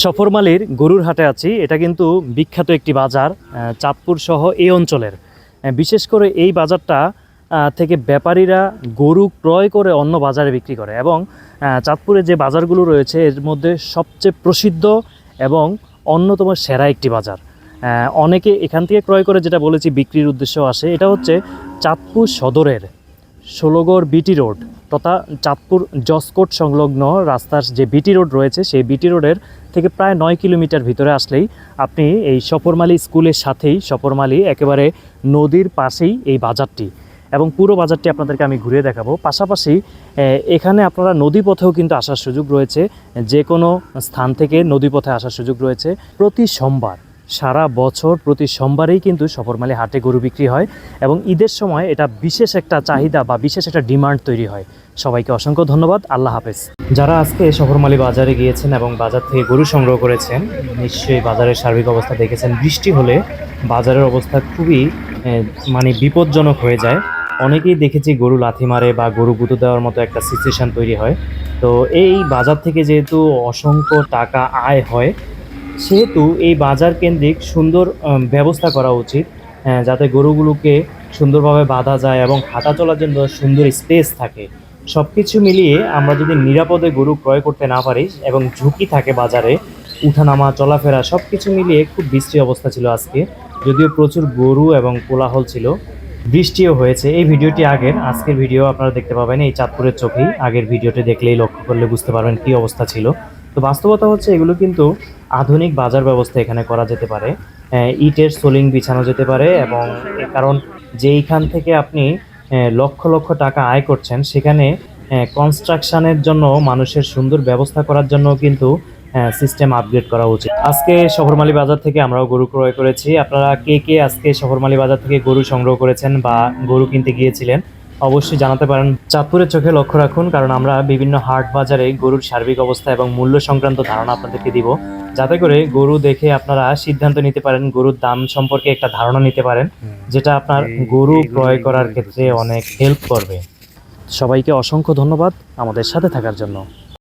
সফরমালীর গরুর হাটে আছি। এটা কিন্তু বিখ্যাত একটি বাজার চাঁদপুর সহ এই অঞ্চলের। বিশেষ করে এই বাজারটা থেকে ব্যাপারীরা গরু ক্রয় করে অন্য বাজারে বিক্রি করে এবং চাঁদপুরে যে বাজারগুলো রয়েছে এর মধ্যে সবচেয়ে প্রসিদ্ধ এবং অন্যতম সেরা একটি বাজার। অনেকে এখান থেকে ক্রয় করে, যেটা বলেছি, বিক্রির উদ্দেশ্যেও আসে। এটা হচ্ছে চাঁদপুর সদরের ষোলগড় বিটি রোড তথা চাঁদপুর জসকোট সংলগ্ন রাস্তার যে বিটি রোড রয়েছে, সেই বিটি রোডের থেকে প্রায় 9 কিলোমিটার ভিতরে আসলেই আপনি এই সফরমালী স্কুলের সাথেই, সফরমালী একেবারে নদীর পাশেই এই বাজারটি, এবং পুরো বাজারটি আপনাদেরকে আমি ঘুরিয়ে দেখাবো। পাশাপাশি এখানে আপনারা নদীপথেও কিন্তু আসার সুযোগ রয়েছে, যে কোনো স্থান থেকে নদীপথে আসার সুযোগ রয়েছে। প্রতি সোমবার, সারা বছর প্রতি সোমবারেই কিন্তু সফরমালী হাটে গরু বিক্রি হয় এবং ঈদের সময় এটা বিশেষ একটা চাহিদা বা বিশেষ একটা ডিমান্ড তৈরি হয়। সবাইকে অসংখ্য ধন্যবাদ। আল্লাহ হাফেজ। যারা আজকে সফরমালী বাজারে গিয়েছেন এবং বাজার থেকে গরু সংগ্রহ করেছেন, নিশ্চয়ই বাজারের সার্বিক অবস্থা দেখেছেন। বৃষ্টি হলে বাজারের অবস্থা খুবই বিপজ্জনক হয়ে যায়। অনেকেই দেখেছি গরু লাথি মারে বা গরু গুঁতো দেওয়ার মতো একটা সিচুয়েশান তৈরি হয়। তো এই বাজার থেকে যেহেতু অসংখ্য টাকা আয় হয়, সেহেতু এই বাজার কেন্দ্রিক সুন্দর ব্যবস্থা করা উচিত, যাতে গরুগুলোকে সুন্দরভাবে বাঁধা যায় এবং হাঁটা চলার জন্য সুন্দর স্পেস থাকে। সব কিছু মিলিয়ে আমরা যদি নিরাপদে গরু ক্রয় করতে না পারি এবং ঝুঁকি থাকে বাজারে, উঠানামা চলাফেরা সব কিছু মিলিয়ে খুব বিশ্রী অবস্থা ছিল আজকে। যদিও প্রচুর গরু এবং কোলাহল ছিল, বৃষ্টিও হয়েছে। এই ভিডিওটি আগের, আজকের ভিডিও আপনারা দেখতে পাবেন এই চাঁদপুরের চোখেই। আগের ভিডিওটি দেখলেই লক্ষ্য করলে বুঝতে পারবেন কী অবস্থা ছিল। তো বাস্তবতা হচ্ছে এগুলো কিন্তু আধুনিক বাজার ব্যবস্থা এখানে করা যেতে পারে। ইটের সোলিং বিছানো যেতে পারে, এবং কারণ যেইখান থেকে আপনি লক্ষ লক্ষ টাকা আয় করছেন, সেখানে কনস্ট্রাকশনের জন্য মানুষের সুন্দর ব্যবস্থা করার জন্য কিন্তু সিস্টেম আপগ্রেড করা উচিত। আজকে সফরমালী বাজার থেকে আমরাও গরু ক্রয় করেছি। আপনারা কে কে আজকে সফরমালী বাজার থেকে গরু সংগ্রহ করেছেন বা গরু কিনতে গিয়েছিলেন অবশ্যই জানাতে পারেন। চাঁদপুরের চোখে লক্ষ্য রাখুন, কারণ আমরা বিভিন্ন হাট বাজারে গরুর সার্বিক অবস্থা এবং মূল্য সংক্রান্ত ধারণা আপনাদেরকে দিব, যাতে করে গরু দেখে আপনারা সিদ্ধান্ত নিতে পারেন, গরুর দাম সম্পর্কে একটা ধারণা নিতে পারেন, যেটা আপনার গরু ক্রয় করার ক্ষেত্রে অনেক হেল্প করবে। সবাইকে অসংখ্য ধন্যবাদ আমাদের সাথে থাকার জন্য।